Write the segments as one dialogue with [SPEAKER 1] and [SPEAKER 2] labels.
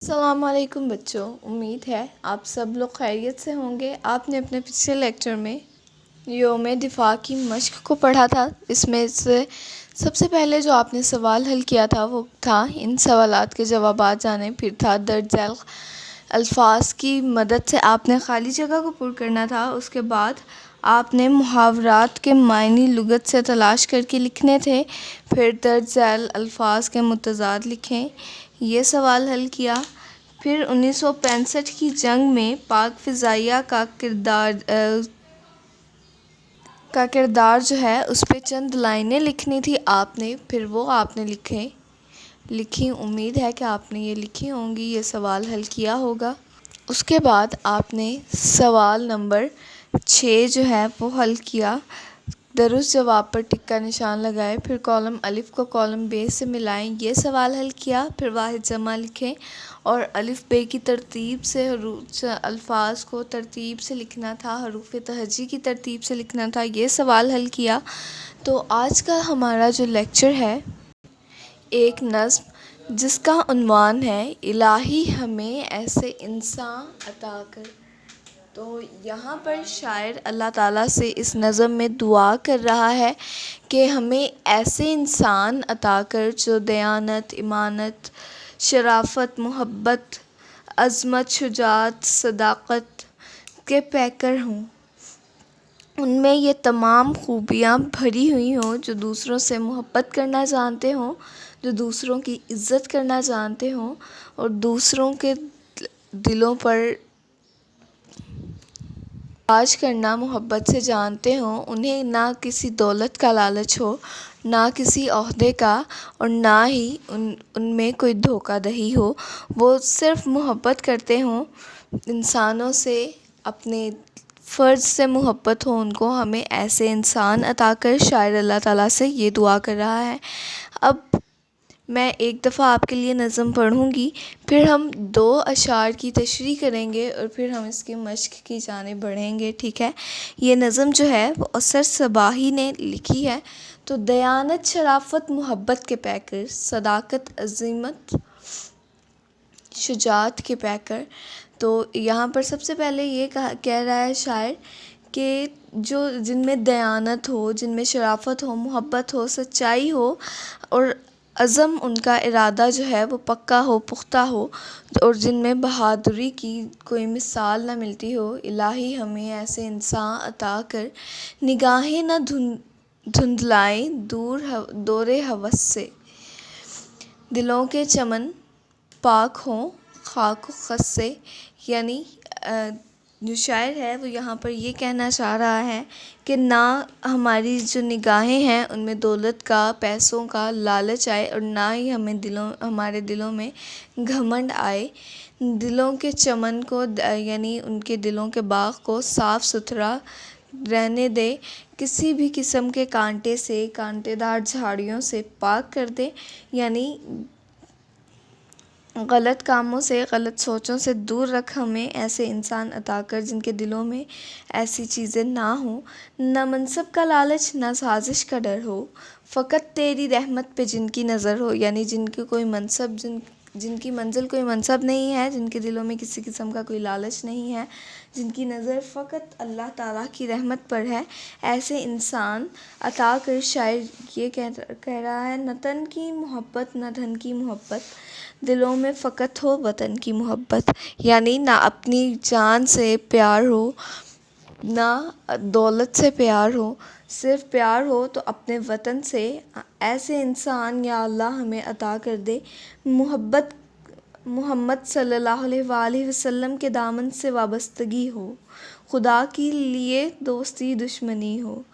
[SPEAKER 1] अस्सलाम वालेकुम बच्चों, उम्मीद है आप सब लोग खैरियत से होंगे। आपने अपने पिछले लेक्चर में योम दिफा की मश्क को पढ़ा था। इसमें से सबसे पहले जो आपने सवाल हल किया था वो था इन सवालात के जवाबात जाने, फिर था दर्ज झैल अल्फाज की मदद से आपने खाली जगह को पुर करना था। उसके बाद आपने मुहावरात के मायनी लुगत से तलाश करके लिखने थे। फिर दर्ज झैल अल्फाज के मुतज़ाद लिखें, ये सवाल हल किया। फिर 1965 की जंग में पाक फ़िज़ाइया का किरदार जो है उस पर चंद लाइनें लिखनी थी आपने। फिर वो आपने लिखी। उम्मीद है कि आपने ये लिखी होंगी, ये सवाल हल किया होगा। उसके बाद आपने सवाल नंबर 6 जो है वो हल किया। दुरुस्त जवाब पर टिक का निशान लगाए, फिर कॉलम अलिफ़ को कॉलम बे से मिलाएं, ये सवाल हल किया। फिर वाहिद जमा लिखें और अलिफ़ बे की तरतीब से अल्फाज को तरतीब से लिखना था, हरूफ तहजी की तरतीब से लिखना था, ये सवाल हल किया। तो आज का हमारा जो लेक्चर है एक नज़्म जिसका उन्वान है इलाही हमें ऐसे इंसान अता कर। तो यहाँ पर शायर अल्लाह ताला से इस नज़म में दुआ कर रहा है कि हमें ऐसे इंसान अता कर जो दयानत, इमानत, शराफ़त, मोहब्बत, अज़मत, शुजाअत, सदाक़त के पैकर हों। उनमें ये तमाम खूबियाँ भरी हुई हों, जो दूसरों से मोहब्बत करना जानते हों, जो दूसरों की इज़्ज़त करना जानते हों और दूसरों के दिलों पर राज करना मोहब्बत से जानते हों। उन्हें ना किसी दौलत का लालच हो, ना किसी ओहदे का, और ना ही उनमें कोई धोखाधड़ी हो। वो सिर्फ़ मोहब्बत करते हों इंसानों से, अपने फ़र्ज़ से मोहब्बत हो उनको। हमें ऐसे इंसान अता कर, शायर अल्लाह ताला से ये दुआ कर रहा है। अब मैं एक दफ़ा आपके लिए नज़म पढ़ूँगी, फिर हम 2 अशार की तशरीह करेंगे और फिर हम इसकी मश्क की जानिब बढ़ेंगे, ठीक है। ये नज़म जो है वो असर सबाही ने लिखी है। तो दयानत, शराफ़त, मोहब्बत के पैकर, सदाकत, अज़ीमत, शुजाअत के पैकर। तो यहाँ पर सबसे पहले ये कह रहा है शायर कि जो जिनमें दयानत हो, जिनमें शराफ़त हो, मोहब्बत हो, सच्चाई हो और अज़म, उनका इरादा जो है वो पक्का हो, पुख्ता हो, और जिनमें बहादुरी की कोई मिसाल ना मिलती हो। इलाही हमें ऐसे इंसान अता कर, निगाहें ना धुंधलाएं दौरे हवस से, दिलों के चमन पाक हों खाक खस से। यानी जो शायर है वो यहाँ पर ये कहना चाह रहा है कि ना हमारी जो निगाहें हैं उनमें दौलत का, पैसों का लालच आए, और ना ही हमारे दिलों में घमंड आए। दिलों के चमन को यानी उनके दिलों के बाग को साफ़ सुथरा रहने दे, किसी भी किस्म के कांटे से, कांटेदार झाड़ियों से पाक कर दे। यानी गलत कामों से, गलत सोचों से दूर रख हमें ऐसे इंसान अता कर जिनके दिलों में ऐसी चीज़ें ना हो, ना मनसब का लालच, ना साजिश का डर हो, फ़कत तेरी रहमत पे जिनकी नज़र हो। यानी जिनकी कोई मनसब, जिनकी मंजिल कोई मनसब नहीं है, जिनके दिलों में किसी किस्म का कोई लालच नहीं है, जिनकी नज़र फ़कत अल्लाह ताला की रहमत पर है, ऐसे इंसान अता कर। शायर ये कह रहा है, न तन की मोहब्बत, न धन की मोहब्बत, दिलों में फ़कत हो वतन की मोहब्बत। यानी ना अपनी जान से प्यार हो, ना दौलत से प्यार हो, सिर्फ़ प्यार हो तो अपने वतन से। ऐसे इंसान या अल्लाह हमें अता कर दे। मोहब्बत मोहम्मद सल्लल्लाहु अलैहि वसल्लम के दामन से वाबस्तगी हो, खुदा के लिए दोस्ती दुश्मनी हो।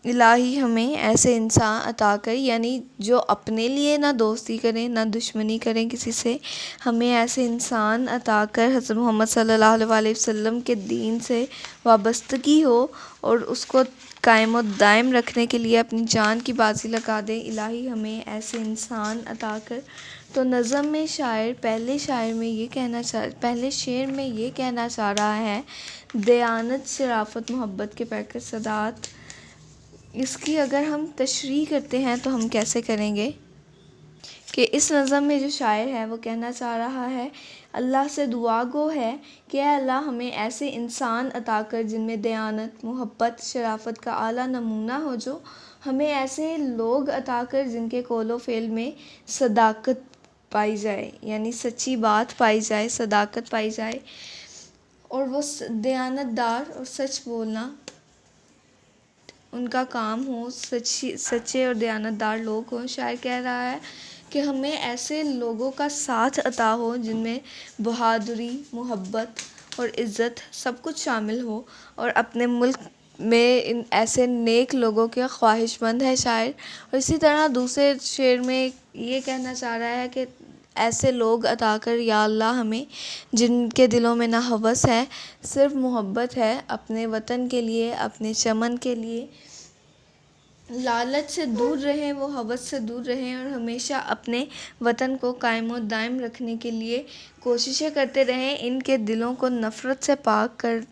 [SPEAKER 1] इलाही हमें ऐसे इंसान अता कर, यानी जो अपने लिए ना दोस्ती करें ना दुश्मनी करें किसी से। हमें ऐसे इंसान अता कर हज़रत मोहम्मद सल्लल्लाहु अलैहि वसल्लम के दीन से वाबस्तगी हो और उसको कायम और दायम रखने के लिए अपनी जान की बाजी लगा दे। इलाही हमें ऐसे इंसान अता कर। तो नज़म में शायर पहले शेर में ये कहना चाह रहा है, दयानत, शराफ़त, मोहब्बत के पैकर, सदात। इसकी अगर हम तशरीह करते हैं तो हम कैसे करेंगे कि इस नज़म में जो शायर है वो कहना चाह रहा है, अल्लाह से दुआ गो है कि ऐ अल्लाह हमें ऐसे इंसान अता कर जिनमें दयानत, मोहब्बत, शराफत का आला नमूना हो, जो हमें ऐसे लोग अता कर जिनके कौलो फ़ेल में सदाकत पाई जाए, यानी सच्ची बात पाई जाए, सदाकत पाई जाए, और वो दयानतदार और सच बोलना उनका काम हो, सच्चे और दयानतदार लोग हों। शायर कह रहा है कि हमें ऐसे लोगों का साथ अता हो जिनमें बहादुरी, मोहब्बत और इज़्ज़त सब कुछ शामिल हो, और अपने मुल्क में इन ऐसे नेक लोगों के ख्वाहिशमंद है शायर। और इसी तरह दूसरे शेर में ये कहना चाह रहा है कि ऐसे लोग अता कर या अल्लाह हमें जिनके दिलों में ना हवस है, सिर्फ़ मोहब्बत है अपने वतन के लिए, अपने चमन के लिए। लालच से दूर रहें, वो हवस से दूर रहें, और हमेशा अपने वतन को कायम और दायम रखने के लिए कोशिशें करते रहें। इनके दिलों को नफ़रत से पाक कर,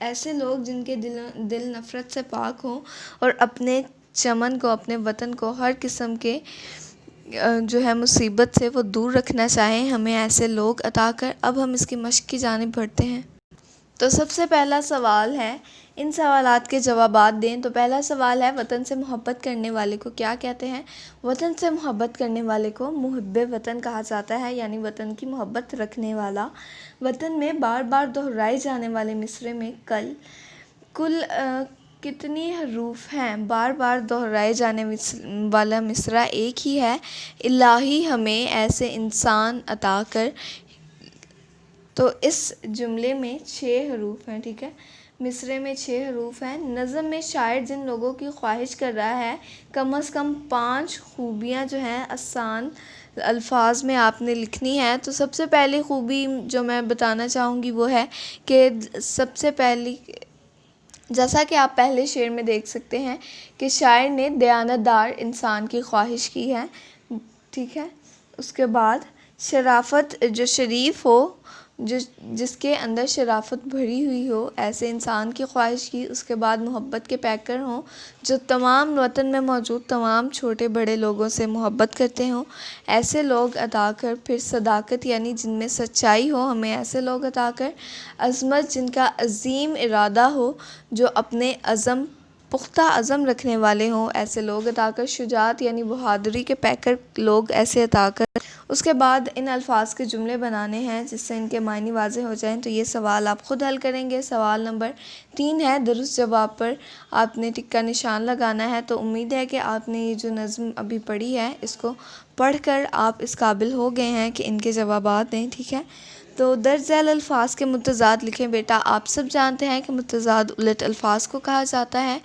[SPEAKER 1] ऐसे लोग जिनके दिल नफ़रत से पाक हों और अपने चमन को, अपने वतन को हर किस्म के जो है मुसीबत से वो दूर रखना चाहें, हमें ऐसे लोग अता कर। अब हम इसकी मश्क की जानिब बढ़ते हैं। तो सबसे पहला सवाल है, इन सवालात के जवाबात दें। तो पहला सवाल है, वतन से मोहब्बत करने वाले को क्या कहते हैं? वतन से मोहब्बत करने वाले को मुहिब्बे वतन कहा जाता है, यानी वतन की मोहब्बत रखने वाला। वतन में बार बार दोहराए जाने वाले मिसरे में कुल कितनी हरूफ हैं? बार बार दोहराए जाने वाला मिसरा एक ही है, इलाही हमें ऐसे इंसान अता कर। तो इस जुमले में 6 हरूफ हैं, ठीक है। मिसरे में 6 हरूफ हैं। नज़म में शायर जिन लोगों की ख्वाहिश कर रहा है, कम से कम 5 खूबियाँ जो हैं आसान अल्फाज में आपने लिखनी है। तो सबसे पहली खूबी जो मैं बताना चाहूँगी वो है कि सबसे पहली, जैसा कि आप पहले शेर में देख सकते हैं कि शायर ने दयानतदार इंसान की ख्वाहिश की है, ठीक है। उसके बाद शराफत, जो शरीफ हो, जिसके अंदर शराफत भरी हुई हो, ऐसे इंसान की ख्वाहिश की। उसके बाद मोहब्बत के पैकर हों, जो तमाम वतन में मौजूद तमाम छोटे बड़े लोगों से मोहब्बत करते हों, ऐसे लोग अता कर। फिर सदाकत, यानी जिनमें सच्चाई हो, हमें ऐसे लोग अता कर। अज़मत, जिनका अज़ीम इरादा हो, जो अपने पुख्ता अज़म रखने वाले हों, ऐसे लोग अता कर। शुजात, यानी बहादुरी के पैकर लोग, ऐसे अता कर। उसके बाद इन अल्फाज के जुमले बनाने हैं जिससे इनके मायने वाज़े हो जाएं। तो ये सवाल आप ख़ुद हल करेंगे। सवाल नंबर 3 है, दुरुस्त जवाब पर आपने टिक का निशान लगाना है। तो उम्मीद है कि आपने ये जो नज़्म अभी पढ़ी है, इसको पढ़कर आप इस काबिल हो गए हैं कि इनके जवाबात दें, ठीक है। तो दर्ज झैल अल्फाज के मुतज़ाद लिखें। बेटा, आप सब जानते हैं कि मुतज़ाद उलट अल्फाज को कहा जाता है।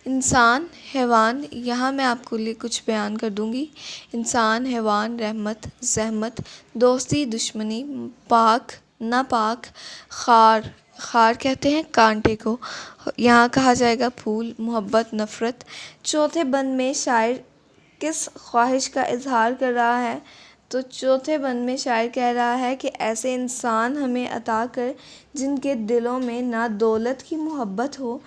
[SPEAKER 1] इंसान, हैवान, यहाँ मैं आपको लिए कुछ बयान कर दूँगी। इंसान, हैवान, रहमत, ज़हमत, दोस्ती, दुश्मनी, पाक, नापाक, खार कहते हैं कांटे को, यहाँ कहा जाएगा फूल, मोहब्बत, नफ़रत। चौथे बंद में शायर किस ख्वाहिश का इजहार कर रहा है? तो चौथे बंद में शायर कह रहा है कि ऐसे इंसान हमें अता कर जिनके दिलों में ना दौलत की मोहब्बत हो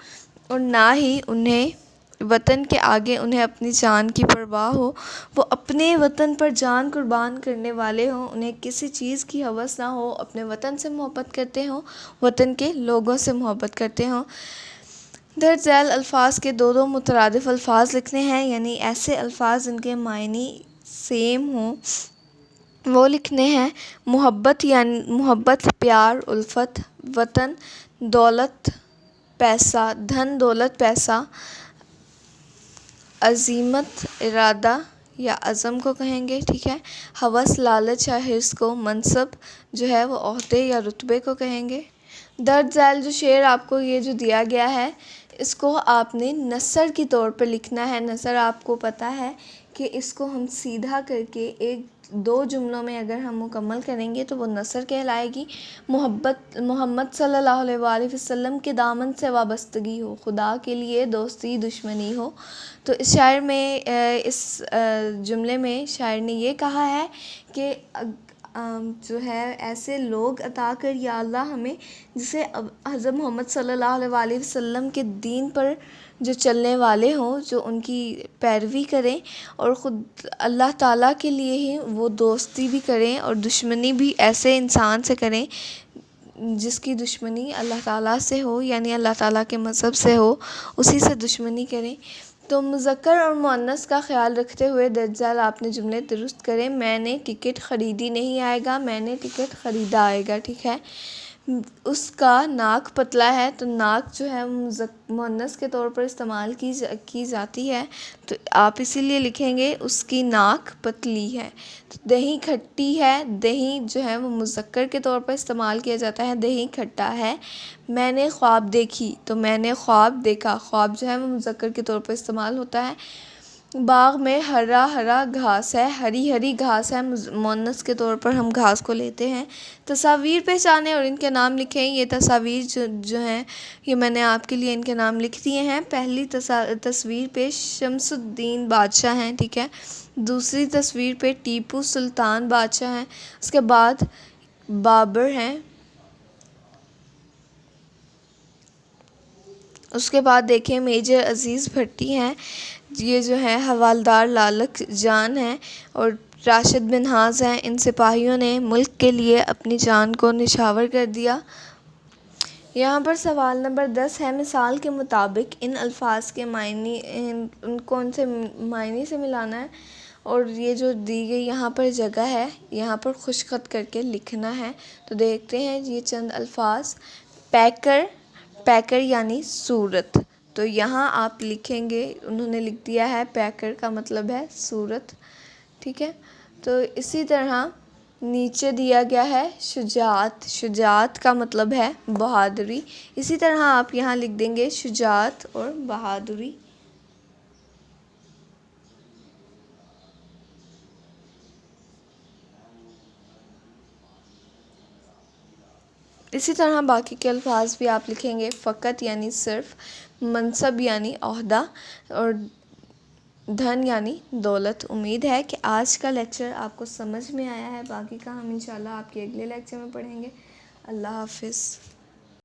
[SPEAKER 1] और ना ही उन्हें वतन के आगे उन्हें अपनी जान की परवाह हो। वो अपने वतन पर जान कुर्बान करने वाले हों, उन्हें किसी चीज़ की हवस ना हो, अपने वतन से मोहब्बत करते हों, वतन के लोगों से मोहब्बत करते हों। दर्ज झैल अल्फाज के 2 मुतरादिफ अल्फाज लिखने हैं, यानी ऐसे अल्फाज जिनके मायने सेम हों वो लिखने हैं। मोहब्बत, यानी मोहब्बत, प्यार, उल्फत, वतन, दौलत, पैसा, धन, दौलत, पैसा, अज़ीमत, इरादा या अज़म को कहेंगे, ठीक है। हवस, लालच या हिर्स को, मनसब जो है वो ओहदे या रुतबे को कहेंगे। दर्ज झैल जो शेर आपको ये जो दिया गया है, इसको आपने नसर की तौर पर लिखना है। नसर आपको पता है कि इसको हम सीधा करके 1-2 जुमलों में अगर हम मुकम्मल करेंगे तो वो नसर कहलाएगी। मोहम्मद सल्लल्लाहु अलैहि वसल्लम के दामन से वाबस्तगी हो, खुदा के लिए दोस्ती दुश्मनी हो। तो इस जुमले में शायर ने ये कहा है कि जो है ऐसे लोग अता कर या अल्लाह हमें, जिसे हज़रत मोहम्मद सल्लल्लाहु अलैहि वसल्लम के दीन पर जो चलने वाले हों, जो उनकी पैरवी करें और ख़ुद अल्लाह ताला के लिए ही वो दोस्ती भी करें और दुश्मनी भी ऐसे इंसान से करें जिसकी दुश्मनी अल्लाह ताला से हो, यानी अल्लाह ताला के मज़हब से हो, उसी से दुश्मनी करें। तो मुज़क्कर और मुअन्नस का ख़्याल रखते हुए दज्जाल आपने जुमले दुरुस्त करें। मैंने टिकट ख़रीदी नहीं आएगा, मैंने टिकट ख़रीदा आएगा। ठीक है। उसका नाक पतला है, तो नाक जो है मुअन्नस के तौर पर इस्तेमाल की जाती है, तो आप इसीलिए लिखेंगे उसकी नाक पतली है। तो दही खट्टी है, दही जो है वो मुज़क्कर के तौर पर इस्तेमाल किया जाता है, दही खट्टा है। मैंने ख्वाब देखी, तो मैंने ख्वाब देखा, ख्वाब जो है वो मुज़क्कर के तौर पर इस्तेमाल होता है। बाग में हरा हरा घास है, हरी हरी घास है, मुअन्नस के तौर पर हम घास को लेते हैं। तस्वीर पहचाने और इनके नाम लिखें। ये तस्वीर जो हैं ये मैंने आपके लिए इनके नाम लिख दिए हैं। पहली तस्वीर पे शमसुद्दीन बादशाह हैं, ठीक है। दूसरी तस्वीर पे टीपू सुल्तान बादशाह हैं। उसके बाद बाबर हैं। उसके बाद देखें मेजर अज़ीज़ भट्टी हैं, ये जो है हवालदार लालक जान हैं और राशिद मिन्हाज हैं। इन सिपाहियों ने मुल्क के लिए अपनी जान को निछावर कर दिया। यहाँ पर सवाल नंबर 10 है, मिसाल के मुताबिक इन अल्फाज के मायने कौन से मायने से मिलाना है, और ये जो दी गई यहाँ पर जगह है, यहाँ पर खुशखत करके लिखना है। तो देखते हैं ये चंद अल्फाज। पैकर, पैकर यानी सूरत, तो यहाँ आप लिखेंगे, उन्होंने लिख दिया है पैकर का मतलब है सूरत। ठीक है। तो इसी तरह नीचे दिया गया है शुजात, शुजात का मतलब है बहादुरी। इसी तरह आप यहाँ लिख देंगे शुजात और बहादुरी। इसी तरह बाकी के अल्फाज भी आप लिखेंगे। फ़कत यानी सिर्फ, मनसब यानी ओहदा और धन यानी दौलत। उम्मीद है कि आज का लेक्चर आपको समझ में आया है। बाकी का हम इंशाल्लाह आपके अगले लेक्चर में पढ़ेंगे। अल्लाह हाफ़िज़।